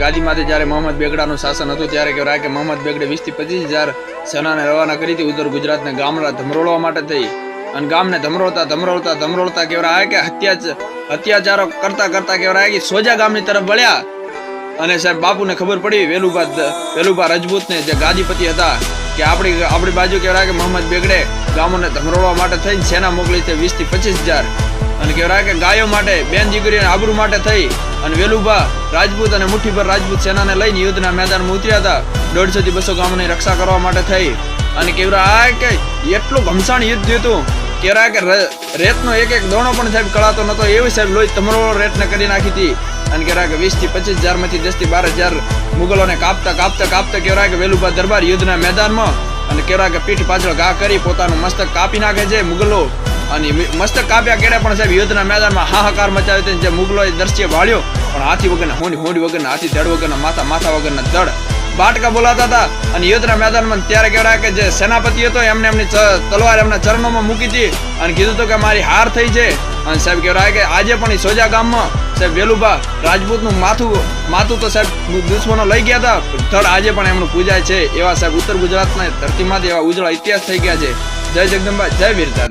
ગાદીમાંથી જ્યારે મોહમ્મદ બેગડાનું શાસન હતું ત્યારે કહેવાય કે મોહમ્મદ બેગડે 20 થી 25,000 સેનાને રવાના કરી હતી ઉત્તર ગુજરાતના ગામડા ધમરોળવા માટે થઈ અને ગામને ધમરોળતા કહેવાય કે અત્યાચારો કરતા કહેવાય કે સોજા ગામની તરફ વળ્યા અને સાહેબ બાપુને ખબર પડી વેલુભા રજપૂતને જે ગાદીપતિ હતા કે આપણી બાજુ કહેવાય કે મોહમ્મદ બેગડે ગામોને ધમરોળવા માટે થઈને સેના મોકલી છે 20 થી 25,000 અને કહેવાય કે ગાયો માટે બેન દીકરી અને આબરૂ માટે થઈ અને વેલુભા રાજપૂત અને મુઠ્ઠીભર રાજપૂત સેનાને લઈને યુદ્ધના મેદાનમાં ઉતર્યા હતા 150 થી 200 ગામોની રક્ષા કરવા માટે થઈ અને કહેવાય કે એટલું ઘમસાણ યુદ્ધ હતું કહેવાય કે રેતનો એક દોણો પણ સાહેબ કળાતો નતો એવી સાહેબ લોહી ધમરોળો રેતને કરી નાખી હતી અને કહેવાય કે 20 થી 25,000 માંથી 10 થી 12,000 મુગલોને કાપતા કહેવાય કે વેલુભા દરબાર યુદ્ધના મેદાનમાં અને કહેવાય કે પીઠ પાછળ ઘા કરી પોતાનું મસ્તક કાપી નાખે છે મુગલો અને મસ્તક કાપ્યા કેડે પણ સાહેબ યુદ્ધના મેદાનમાં હાહાકાર મચાવી હતી જે મુગલોએ દ્રશ્ય વાળ્યો પણ હાથી વગરના હોંડી વગરના હાથી ધડ વગરના માથા વગરના ધડ બાટકા બોલાતા હતા અને યુદ્ધના મેદાનમાં ત્યારે કહેવાય કે જે સેનાપતિ હતો એમને એમની તલવાર એમના ચરણોમાં મૂકી હતી અને કીધું હતું કે મારી હાર થઈ છે અને સાહેબ કહેવાય કે આજે પણ સોજા ગામમાં સાહેબ વેલુભા રાજપૂતનું માથું તો સાહેબ દુશ્મનો લઈ ગયા હતા ધડ આજે પણ એમનું પૂજાય છે એવા સાહેબ ઉત્તર ગુજરાતના ધરતીમાંથી એવા ઉજળા ઇતિહાસ થઈ ગયા છે જય જગદંબા જય વીરતા।